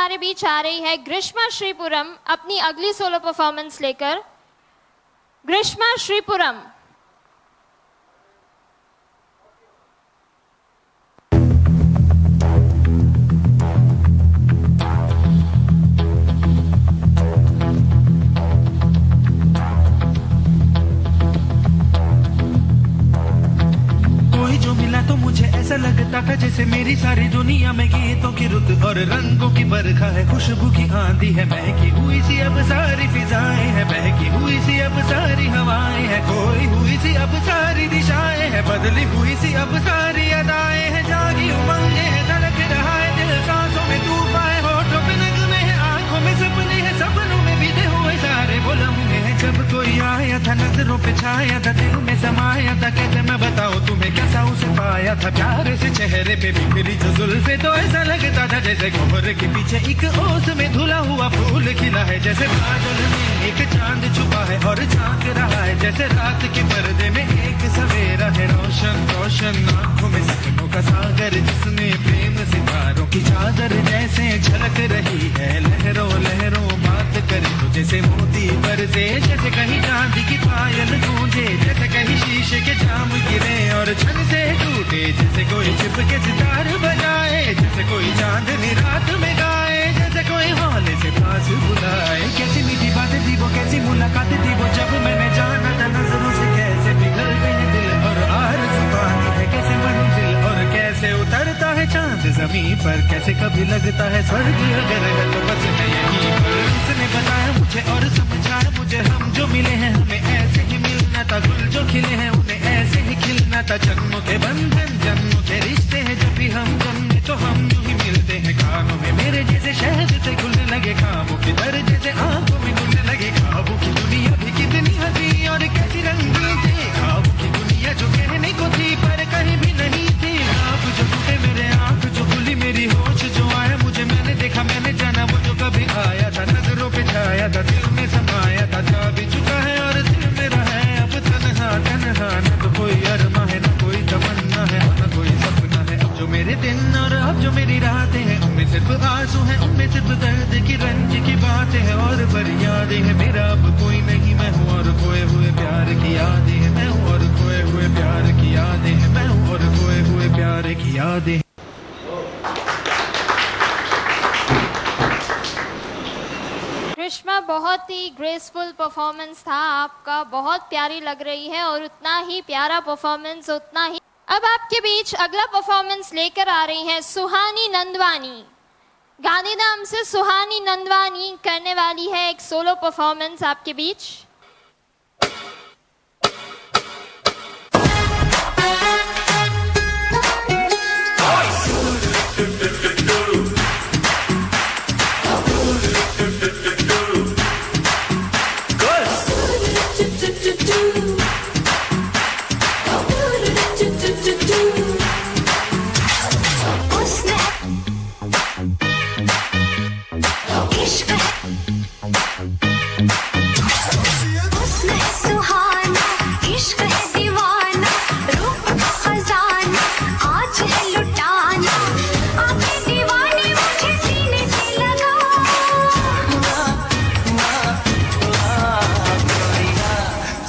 हमारे बीच आ रही है ग्रीष्मा श्रीपुरम अपनी अगली सोलो परफॉर्मेंस लेकर। ग्रीष्मा श्रीपुरम। ऐसा लगता था जैसे मेरी सारी दुनिया में गीतों की रुत और रंगों की बरखा है, खुशबू की आंधी है, महकी हुई सी अब सारी फिजाएं है, महकी हुई सी अब सारी हवाएं है, खोई हुई सी अब सारी दिशाएं है, बदली हुई सी अब सारी अदाएं है, जागी उमंगे है, धड़क रहा है दिल, सांसों में तूफान है, होठों पे नगमे है, आंखों में सपने है, सपनों में बीते हुए सारे वो लम्हे हैं, जब कोई आया था नजरों पे छाया था, दिल में समाया था, कैसे मैं बताऊं तुम्हें कैसा उसे पाया था, प्यार से चेहरे पे बिखरी जो जुल्फे, तो ऐसा लगता था जैसे कोहरे के पीछे एक ओस में धुला हुआ फूल खिला है, जैसे बादल में एक चांद छुपा है और झांक रहा है, जैसे रात के पर्दे में एक सवेरा है, रोशन रोशन आंखों में सपनों का सागर, जिसमें प्रेम सितारों की चादर जैसे झलक रही है, लहरों लहरों बात करे तो जैसे मोती बरसे, जैसे कहीं चांदी की पायल गूंजे, जैसे कहीं शीशे के जाम गिरे और छन से टूटे, जैसे कोई छिप के सितार बजाए, जैसे कोई चांदनी रात में गाए, जैसे कोई हौले से पास बुलाए, कैसी मीठी बातें थी वो, कैसी मुलाकातें थी वो, जब मैंने जाना था नजरों से कैसे पिघलते हैं दिल और आरज़ू पानी है, कैसे मंजिल और कैसे उतरता है चांद जमीन पर, कैसे कभी लगता है स्वर्ग अगर है तो बस मैं यहीं पर, उसने बताया मुझे और समझाया मुझे, हम जो मिले हैं हमें ऐसे ही मिलना था, गुल जो खिले हैं उन्हें ऐसे ही खिलना था, जन्मों के बंधन जन्मों के रिश्ते हैं, जब भी हम जन्मे तो हम यूं ही मिलते हैं, कानों में मेरे जैसे शहद से घुलने लगे खामों के दर, जैसे आंखों में घुलने लगे ख्वाबों की दुनिया भी कितनी हंसी और कैसी रंगीन थी, ख्वाबों की दुनिया जो कहने को थी पर कहीं भी नहीं थी, आप जो टूटे मेरे आंख जो खुली मेरी होश जो आया मुझे, मैंने देखा मैंने जाना वो जो कभी आया था, नजरों पे छाया था, दिल में समाया था, जा भी चुका है और दिल मेरा है अब तन्हा तन्हा, न तो कोई अरमा है न कोई तमन्ना है न कोई सपना है, अब जो मेरे दिन और अब जो मेरी रातें हैं उनमें सिर्फ आंसू हैं, उनमें सिर्फ दर्द की रंज की बातें हैं और फरियादें हैं, मेरा अब कोई नहीं मैं हूँ और खोए हुए प्यार की यादें हैं, मैं हूँ और खोए हुए प्यार की यादें हैं, मैं हूँ और खोए हुए प्यार की यादें। ग्रीष्मा, बहुत ही ग्रेसफुल परफॉर्मेंस था आपका, बहुत प्यारी लग रही है और उतना ही प्यारा परफॉर्मेंस उतना ही। अब आपके बीच अगला परफॉर्मेंस लेकर आ रही हैं सुहानी नंदवानी। गांधीधाम से सुहानी नंदवानी करने वाली है एक सोलो परफॉर्मेंस आपके बीच।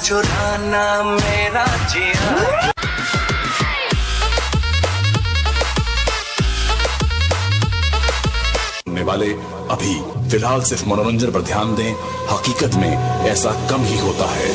चुराना मेरा जिया वाले अभी फिलहाल सिर्फ मनोरंजन पर ध्यान दें, हकीकत में ऐसा कम ही होता है।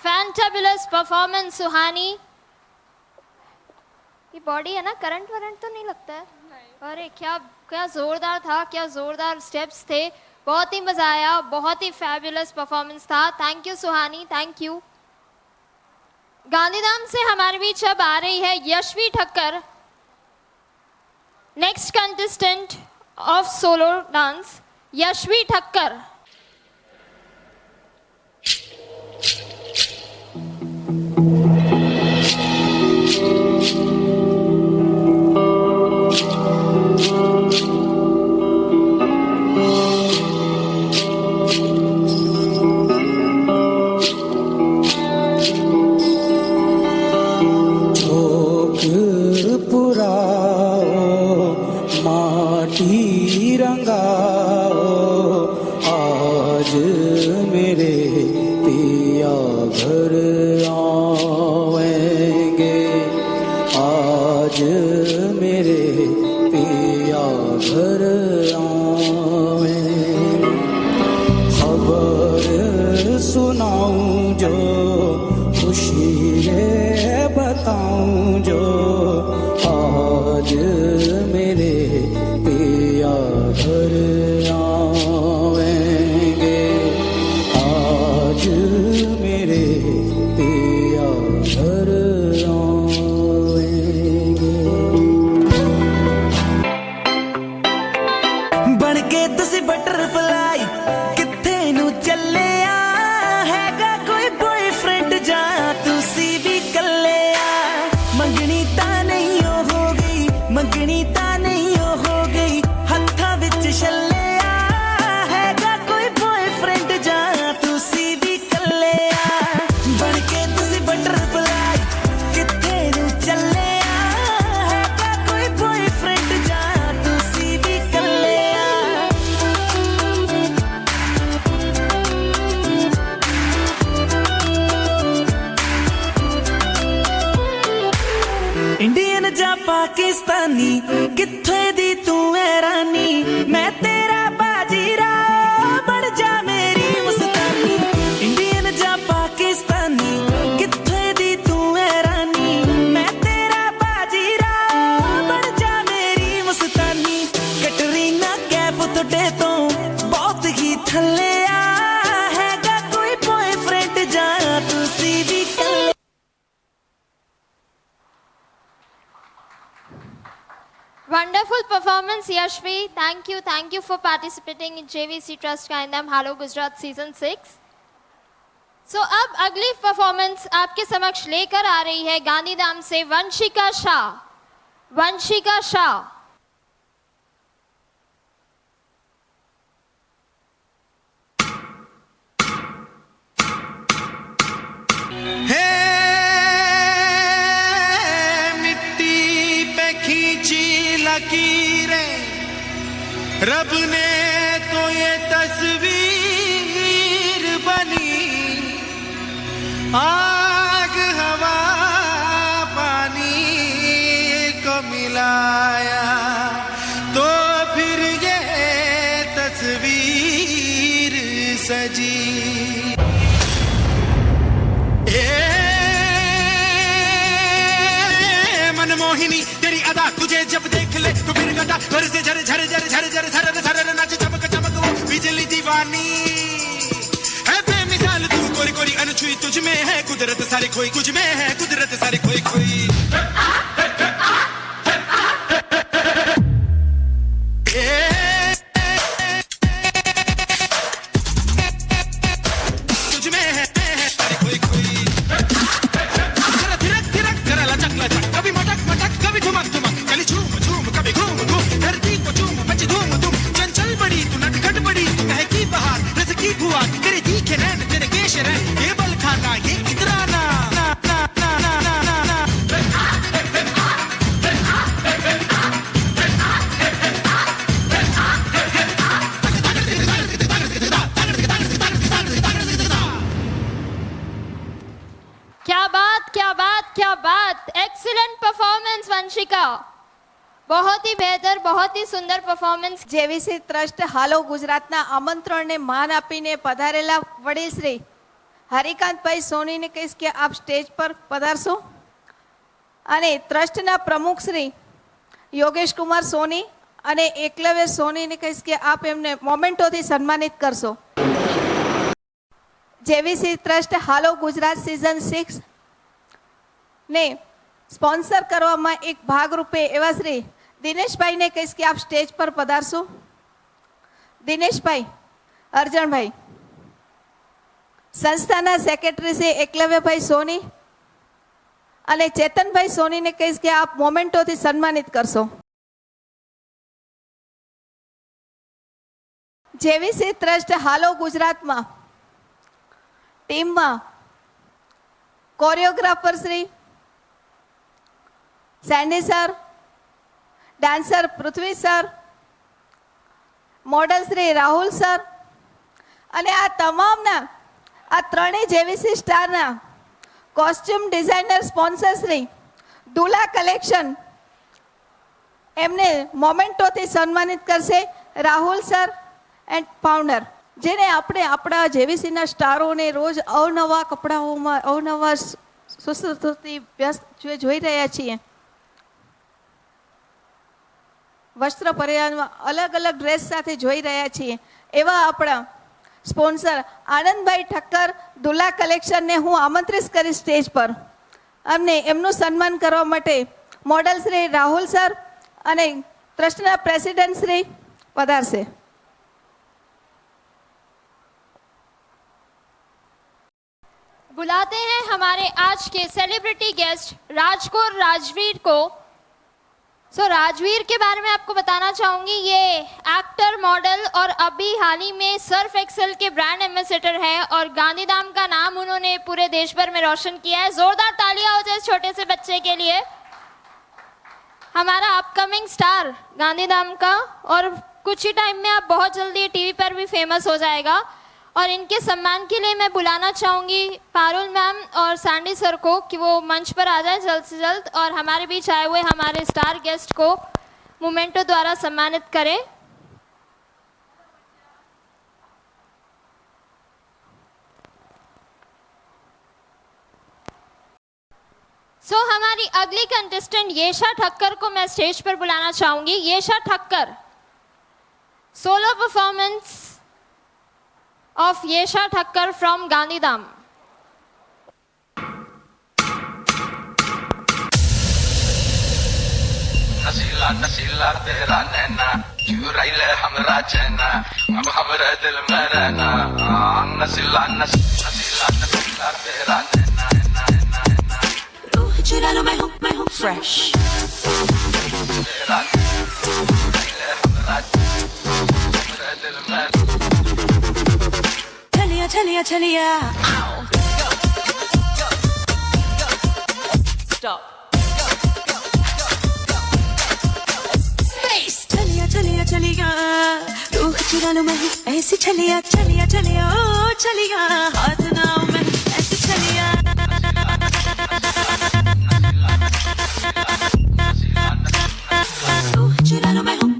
फैंटाबुलस परफॉर्मेंस सुहानी। ये बॉडी है ना, करंट तो नहीं लगता है? अरे क्या क्या जोरदार था, क्या जोरदार स्टेप्स थे, बहुत ही मजा आया, बहुत ही फैबुलस परफॉर्मेंस था। Thank you Suhani, thank you. Gandhidham से हमारे बीच अब आ रही है Yashvi Thakkar, next contestant of solo dance, Yashvi Thakkar. Pakistani किथे दी तू है रानी, मैं तेरा बाजीरा बन जा मेरी मुस्तानी। इंडियन जा पाकिस्तानी किथे दी तू है रानी, मैं तेरा बाजीरा बन जा मेरी मुस्तानी। कैटरीना कैफ तुडे तो बहुत ही थले हैगा कोई बॉयफ्रेंड जा तुसी भी कले। Wonderful performance, Yashvi. Thank you for participating in JVC Trust Kandam Hello Gujarat Season 6. So अब अगली परफॉर्मेंस आपके समक्ष लेकर आ रही है गांधीधाम से वंशिका शाह। वंशिका शाह। लकीरें रब ने तो ये तस्वीर बनी, आग हवा पानी को मिलाया तो फिर ये तस्वीर सजी। मनमोहिनी तेरी अदा तुझे जब देख ले तो फिर गदा घर से झर झर झर झर झर झर झर नाच चमक चमक वो बिजली दीवानी है बेमिसाल तू कोरी कोरी अनछुई तुझ में है कुदरत सारी खोई, कुछ में है कुदरत सारी खोई खोई। तुझ में है सारी खोई खोई। थिरक थिरक जरा लचक लचक, कभी मटक मटक कभी ठुमक ठुमक, चली झूम झूम कभी घूम घूम, धरती को झूम मची धूम धूम। चंचल बड़ी तू नटखट बड़ी तू कहे की बहार रस की बुआ तेरे तीखे नैन तेरे केश रैन ये बल खाता ये इतराना ना ना ना ना ना ना ना। क्या बात क्या बात क्या बात, एक्सीलेंट परफॉर्मेंस वंशिका, बहुत ही बेहतर बहुत ही सुंदर परफॉर्मेंस। જેવીસી ટ્રસ્ટ હાલો ગુજરાતના આમંત્રણને માન આપીને પધારેલા વડીલ શ્રી હરિકાંતભાઈ સોનીને કહીશ કે આપ સ્ટેજ પર પધારશો અને ટ્રસ્ટના પ્રમુખ શ્રી યોગેશ કુમાર સોની અને એકલવ્ય સોનીને કહીશ કે આપ એમને મોમેન્ટોથી સન્માનિત કરશો. જેવીસી ટ્રસ્ટ હાલો ગુજરાત સિઝન 6 ને સ્પોન્સર કરવામાં એક ભાગરૂપે એવા શ્રી દિનેશભાઈને કહીશ કે આપ સ્ટેજ પર પધારશો. દિનેશભાઈ અર્જણભાઈ. સંસ્થાના સેક્રેટરી શ્રી એકલવ્યભાઈ સોની અને ચેતનભાઈ સોનીને કહીશ કે આપ મોમેન્ટોથી સન્માનિત કરશો. જેવીસી ટ્રસ્ટ હાલો ગુજરાતમાં ટીમમાં choreographer Shri Sandy sir, dancer Prithvi sir, model Shri Rahul sir અને આ તમામના આ ત્રણેય જેવીસી સ્ટારના costume designer sponsor Shri Dula collection એમને મોમેન્ટોથી સન્માનિત કરશે. રાહુલ સર એન્ડ ફાઉન્ડર, જેને આપણે આપણા જેવીસીના સ્ટારોને રોજ અવનવા કપડાઓમાં અવનવા સુસ્તથી વ્યસ્ત જોઈ રહ્યા છીએ. વસ્ત્ર પરિધાનમાં અલગ અલગ ડ્રેસ સાથે જોઈ રહ્યા છીએ. એવા આપણા સ્પોન્સર આનંદભાઈ ઠક્કર દુલા કલેક્શનને હું આમંત્રિત કરીશ સ્ટેજ પર. અમને એમનું સન્માન કરવા માટે મોડલ શ્રી રાહુલ સર અને ટ્રસ્ટના પ્રેસિડેન્ટ શ્રી પધારશે. बुलाते हैं हमारे आज के सेलिब्रिटी गेस्ट राजकोर राजवीर को. राजवीर के बारे में आपको बताना चाहूंगी, ये एक्टर, मॉडल और अभी हाल ही में सर्फ एक्सेल के ब्रांड एम्बेसडर है और गांधीधाम का नाम उन्होंने पूरे देश भर में रोशन किया है. जोरदार तालियां हो जाए इस छोटे से बच्चे के लिए. हमारा अपकमिंग स्टार गांधीधाम का, और कुछ ही टाइम में आप बहुत जल्दी टीवी पर भी फेमस हो जाएगा. और इनके सम्मान के लिए मैं बुलाना चाहूँगी पारुल मैम और सैंडी सर को कि वो मंच पर आ जाए जल्द से जल्द और हमारे बीच आए हुए हमारे स्टार गेस्ट को मोमेंटो द्वारा सम्मानित करें. हमारी अगली कंटेस्टेंट येशा ठक्कर को मैं स्टेज पर बुलाना चाहूँगी. Yesha Thakkar, solo performance of Yesha Thakkar from Gandhidham. नसीला नसीला तेरा नैना चुराई ले हमरा चैना अब हमरे दिल में रहना नसीला नसीला नसीला तेरा नैना रूह चुरा लो मैं हूँ फ्रेश तेरा चुराई ले हमरा हमरे दिल में चलिया चलिया स्टॉप चलिया चलिया रूह चुरा लो मैं ऐसी चलिया चलिया चलिया ओ चलिया हाथ ना मैं ऐसी चलिया रूह चुरा लो मैं हूँ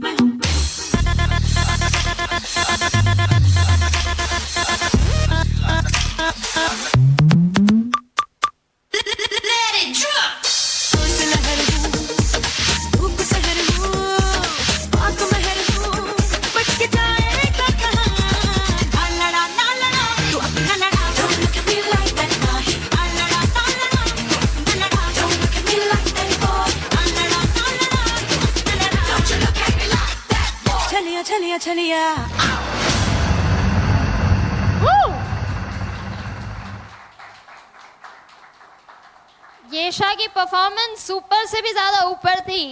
चलिया येशा की परफॉर्मेंस सुपर से भी ज्यादा ऊपर थी.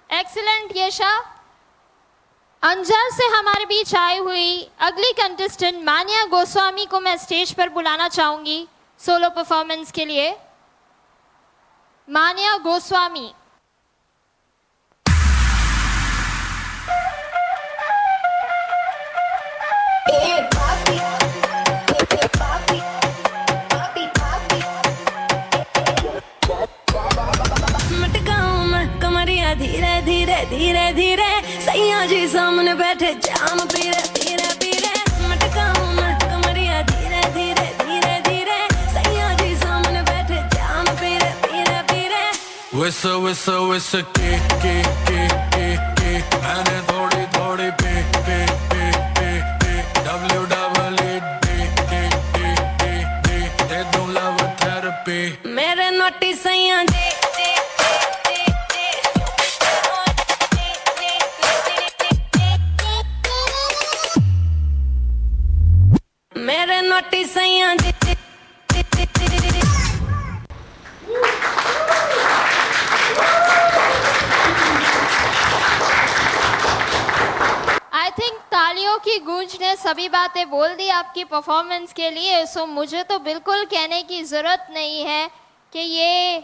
एक्सीलेंट येशा. अंजार से हमारे बीच आई हुई अगली कंटेस्टेंट मान्या गोस्वामी को मैं स्टेज पर बुलाना चाहूंगी सोलो परफॉर्मेंस के लिए. मान्या गोस्वामी. धीरे धीरे धीरे धीरे सैया जी सामने बैठे जाम पीरे पीरे पीरे मटकाऊं मैं कमरिया धीरे धीरे धीरे धीरे सैया जी सामने बैठे जाम पीरे पीरे पीरे Whistle, whistle, whistle, kick, kick, kick, kick, kick. मैंने थोड़ी थोड़ी P P P P P WEED दे दूं लव थेरेपी मेरे नोटी सैया जी मेरे नोटी सैया जी आई थिंक तालियों की गूंज ने सभी बातें बोल दी आपकी परफॉर्मेंस के लिए। सो मुझे तो बिल्कुल कहने की जरूरत नहीं है कि ये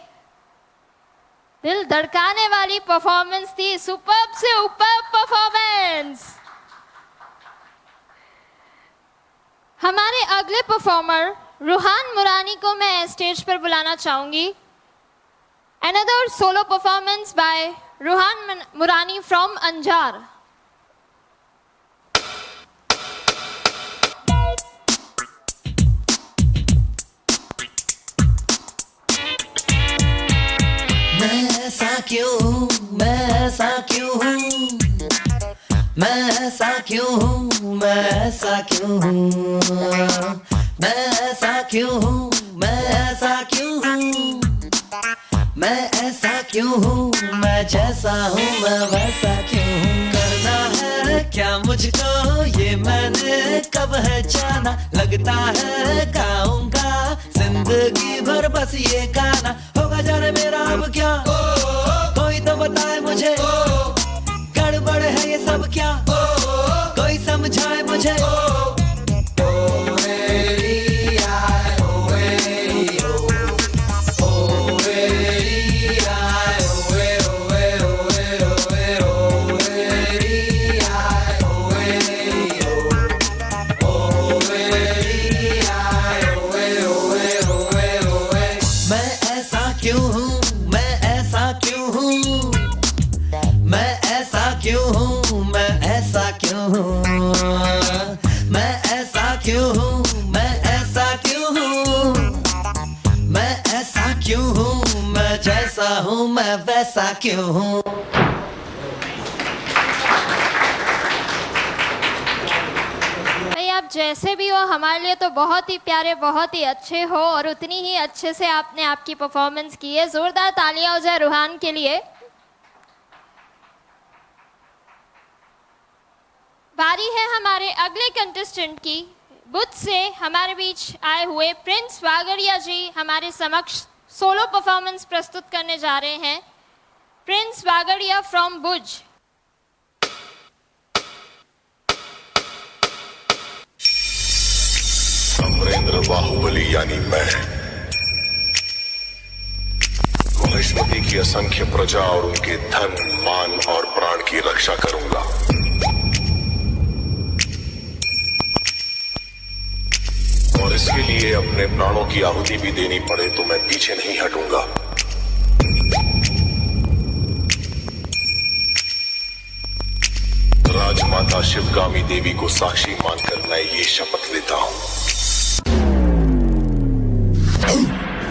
दिल धड़काने वाली परफॉर्मेंस थी। सुपर्ब से ऊपर परफॉर्मेंस। हमारे अगले परफॉर्मर रूहान मुरानी को मैं स्टेज पर बुलाना चाहूंगी। Another solo performance by Ruhan Murani from Anjar. मैं ऐसा क्यों हूँ मैं ऐसा क्यों हूँ मैं ऐसा क्यों हूँ मैं ऐसा क्यों हूँ मैं ऐसा क्यों हूँ मैं ऐसा क्यों हूँ मैं ऐसा क्यों हूँ मैं जैसा हूँ मैं वैसा क्यों हूँ करना है क्या मुझको ये मैंने कब है जाना लगता है गाऊंगा जिंदगी भर बस ये गाना होगा जाने मेरा अब क्या कोई तो बताए मुझे गड़बड़ है ये सब क्या कोई समझाए मुझे मैं ऐसा क्यों हूँ मैं ऐसा क्यों हूँ मैं ऐसा क्यों हूँ मैं ऐसा क्यों हूँ मैं ऐसा क्यों हूँ मैं ऐसा क्यों हूँ मैं ऐसा क्यों हूँ मैं जैसा हूँ मैं वैसा क्यों हूँ भाई आप जैसे भी हो हमारे लिए तो बहुत ही प्यारे बहुत ही अच्छे हो और उतनी ही अच्छे से आपने आपकी परफॉर्मेंस की है। जोरदार तालियां हो जाए रूहान के लिए। बारी है हमारे अगले कंटेस्टेंट की। बुध से हमारे बीच आए हुए प्रिंस वागड़िया जी हमारे समक्ष सोलो परफॉर्मेंस प्रस्तुत करने जा रहे हैं। प्रिंस वागड़िया फ्रॉम भुज। अमरेंद्र बाहुबली यानी मैं महेश्वरी की असंख्य प्रजा और उनके धन मान और प्राण की रक्षा करूंगा। और इसके लिए अपने प्राणों की आहुति भी देनी पड़े तो मैं पीछे नहीं हटूंगा। राजमाता शिवगामी देवी को साक्षी मानकर मैं ये शपथ लेता हूं।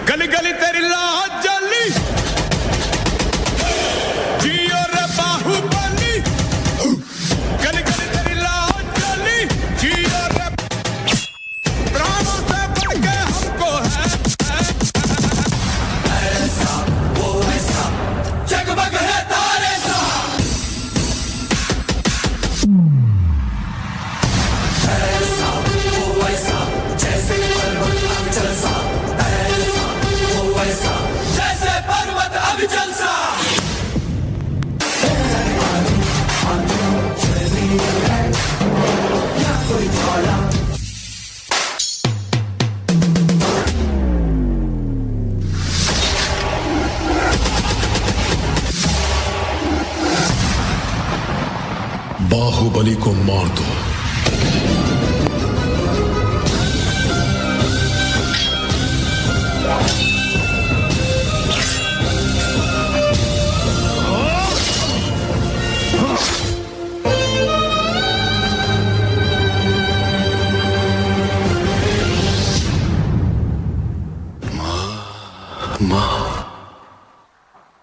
गली गली तेरी लाज जली जियो रे बाहुबली गली गली तेरी लाज जली जियो रे प्राणों से बढ़ के हमको है ऐसा वो ऐसा जगमग है तारे सा ऐसा वो ऐसा जैसे पर्वत अविचल सा जैसे पर्वत अविचल सा बाहुबली को मार दो।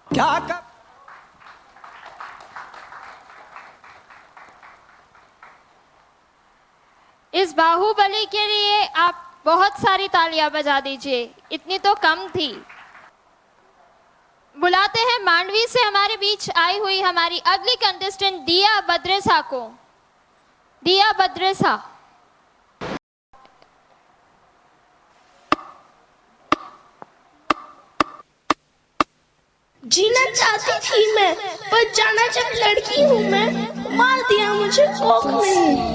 क्या कर इस बाहुबली के लिए आप बहुत सारी तालियां बजा दीजिए, इतनी तो कम थी। बुलाते हैं मांडवी से हमारे बीच आई हुई हमारी अगली कंटेस्टेंट दिया बद्रेसा को। दिया बद्रेसा। जीना चाहती थी मैं, पर जाना जब लड़की हूँ मैं, मार दिया मुझे कोख ने।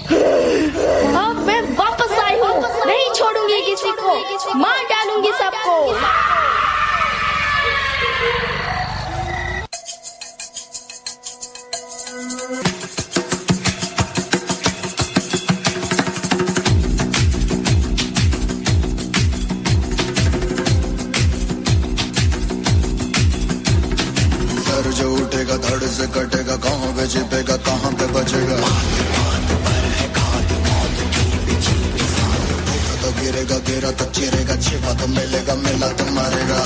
अब मैं वापस आई हूँ, नहीं छोड़ूंगी किसी को, मार डालूंगी सबको। सर जो उठेगा धड़ से कटेगा, कहाँ पे छिपेगा कहाँ पे बचेगा। तो गिरेगा गिरा तो चिरेगा, छिपा तो मिलेगा मिला तो मारेगा।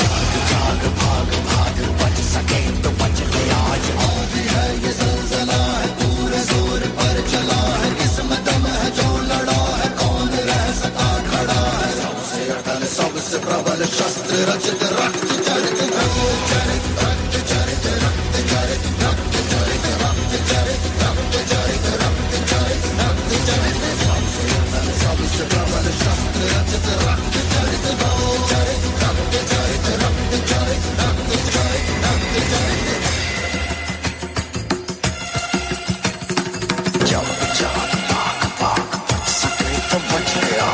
भाग भाग भाग बच सके तो बच ले आज, भी है ये सिलसिला है पूरे जोर पर चला है। किस्मत में है जो लड़ा है, कौन रह सका खड़ा है। सबसे अटल सबसे प्रबल शस्त्र रचित रक्त चरित चरित रक्त चरित रक्त चरित रक्त चरित रक्त चरित रक्त चरित रक्त चरित रक्त चरित सबसे अटल सबसे प्रबल शस्त्र रचित रक्त चरित चरित रक्त चरित रक्त चरित रक्त चरित रक्त चरित। जब जाग भाग भाग बच सके तो बच गया।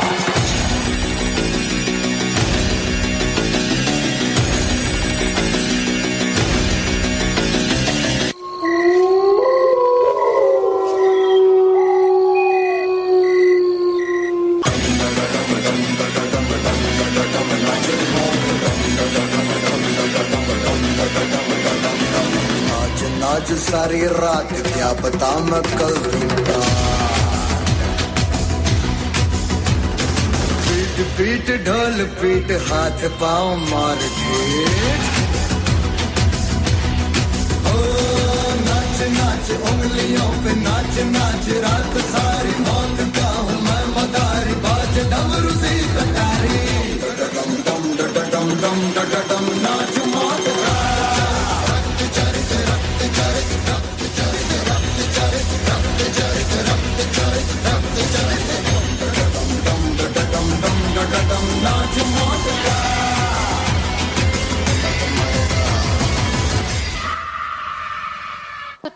आज सारी रात क्या पता मैं कल रूठा। पीट पीट ढोल पीट हाथ पाँव मार के, ओ नाच नाच उंगलियों पे नाच नाच, रात सारी मौत का हूँ मैं मदारी, बाज डमरू सी कटारी। डम डम डम डम डम डम नाच मौत का।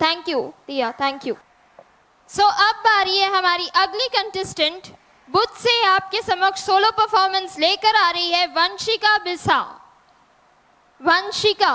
थैंक यू दिया, थैंक यू। सो अब बारी है हमारी अगली कंटेस्टेंट, बुध से आपके समक्ष सोलो परफॉर्मेंस लेकर आ रही है वंशिका बिसा। वंशिका।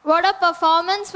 What a performance.